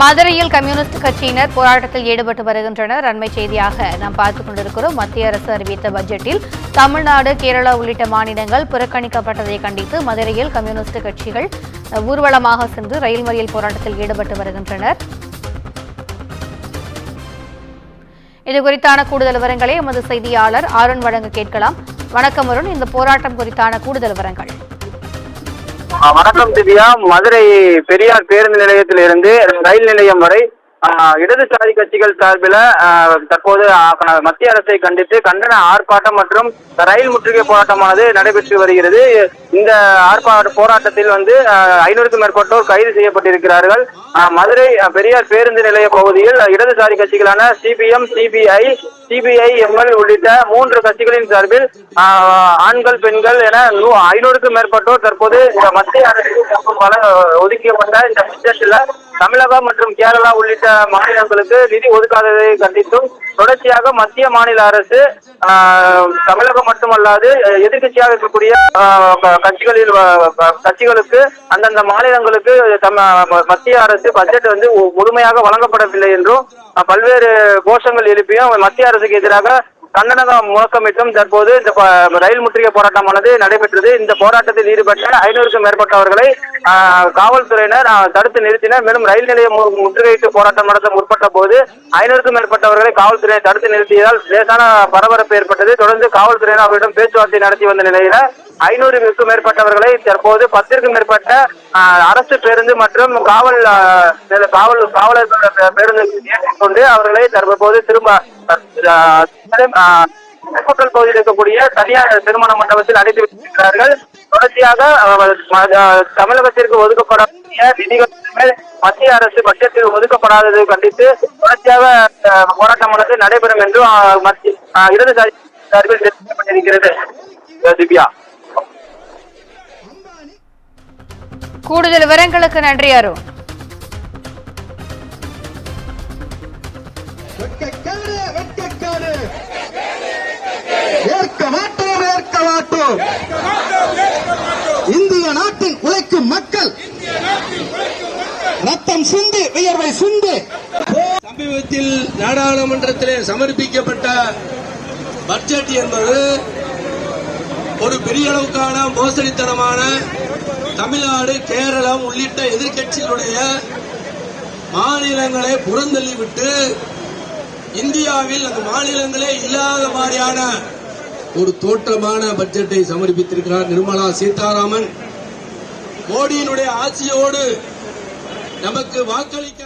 மதுரையில் கம்யூனிஸ்ட் கட்சியினர் போராட்டத்தில் ஈடுபட்டு வருகின்றனர். அண்மை செய்தியாக நாம் பார்த்துக் கொண்டிருக்கிறோம். மத்திய அரசு அறிவித்த பட்ஜெட்டில் தமிழ்நாடு, கேரளா உள்ளிட்ட மாநிலங்கள் புறக்கணிக்கப்பட்டதை கண்டித்து மதுரையில் கம்யூனிஸ்ட் கட்சிகள் ஊர்வலமாக சென்று ரயில் மறியல் போராட்டத்தில் ஈடுபட்டு வருகின்றனர். இதுகுறித்தான கூடுதல் விவரங்களை எமது செய்தியாளர் அருண் வழங்க கேட்கலாம். வணக்கம் அருண், இந்த போராட்டம் குறித்தான கூடுதல் விவரங்கள். வணக்கம் திவ்யா. மதுரை பெரியார் பேருந்து நிலையத்திலிருந்து ரயில் நிலையம் வரை இடதுசாரி கட்சிகள் சார்பில் தற்போது மத்திய அரசை கண்டித்து கண்டன ஆர்ப்பாட்டம் மற்றும் ரயில் முற்றுகை போராட்டமானது நடைபெற்று வருகிறது. இந்த போராட்டத்தில் 500க்கும் மேற்பட்டோர் கைது செய்யப்பட்டிருக்கிறார்கள். மதுரை பெரியார் பேருந்து நிலைய பகுதியில் இடதுசாரி கட்சிகளான சிபிஎம், சிபிஐ-எம்எல் உள்ளிட்ட 3 கட்சிகளின் சார்பில் ஆண்கள், பெண்கள் என 500க்கும் மேற்பட்டோர் தற்போது இந்த மத்திய அரசு ஒதுக்கப்பட்ட இந்த பட்ஜெட்டில் தமிழகம் மற்றும் கேரளா உள்ளிட்ட மாநிலங்களுக்கு நிதி ஒதுக்காததை கண்டித்தும் தொடர்ச்சியாக மத்திய மாநில அரசு தமிழகம் மட்டுமல்லாது எதிர்கட்சியாக இருக்கக்கூடிய கட்சிகளுக்கு அந்தந்த மாநிலங்களுக்கு மத்திய அரசு பட்ஜெட் முழுமையாக வழங்கப்படவில்லை என்றும் பல்வேறு கோஷங்கள் எழுப்பியும் மத்திய அரசுக்கு எதிராக கண்டன முழக்கமிட்டும் தற்போது இந்த ரயில் முற்றுகை போராட்டமானது நடைபெற்றது. இந்த போராட்டத்தில் ஈடுபட்ட 500க்கும் மேற்பட்டவர்களை காவல்துறையினர் தடுத்து நிறுத்தினர். மேலும் ரயில் நிலையம் முற்றுகையிட்டு போராட்டம் நடத்த முற்பட்ட போது 500க்கும் மேற்பட்டவர்களை காவல்துறையினர் தடுத்து நிறுத்தியதால் லேசான பரபரப்பு ஏற்பட்டது. தொடர்ந்து காவல்துறையினர் அவரிடம் பேச்சுவார்த்தை நடத்தி வந்த நிலையில 500க்கும் மேற்பட்டவர்களை தற்போது 10க்கும் மேற்பட்ட அரசு பேருந்து மற்றும் காவலர் பேருந்து ஏற்றிக்கொண்டு அவர்களை தற்போது திரும்ப பகுதியில் இருக்கக்கூடிய தனியார் திருமண மண்டபத்தில் அடைத்து வைத்திருக்கிறார்கள். தொடர்ச்சியாக தமிழகத்திற்கு ஒதுக்கப்படக்கூடிய நிதிகள் மத்திய அரசு பட்ஜெட்டில் ஒதுக்கப்படாததை கண்டித்து தொடர்ச்சியாக போராட்டமானது நடைபெறும் என்று இடதுசாரி சார்பில் தெரிவிக்கப்பட்டிருக்கிறது. திவ்யா, கூடுதல் விவரங்களுக்கு நன்றி அருண். இந்திய நாட்டின் உழைக்கும் மக்கள் ரத்தம் சிந்து, வியர்வை சிந்து. சமீபத்தில் நாடாளுமன்றத்திலே சமர்ப்பிக்கப்பட்ட பட்ஜெட் என்பது ஒரு பெரிய அளவுக்கான மோசடித்தனமான தமிழ்நாடு, கேரளம் உள்ளிட்ட எதிர்கட்சிகளுடைய மாநிலங்களை புறந்தள்ளிவிட்டு இந்தியாவில் அந்த மாநிலங்களே இல்லாத மாதிரியான ஒரு தோற்றமான பட்ஜெட்டை சமர்ப்பித்திருக்கிறார் நிர்மலா சீதாராமன். மோடியினுடைய ஆட்சியோடு நமக்கு வாக்களிக்க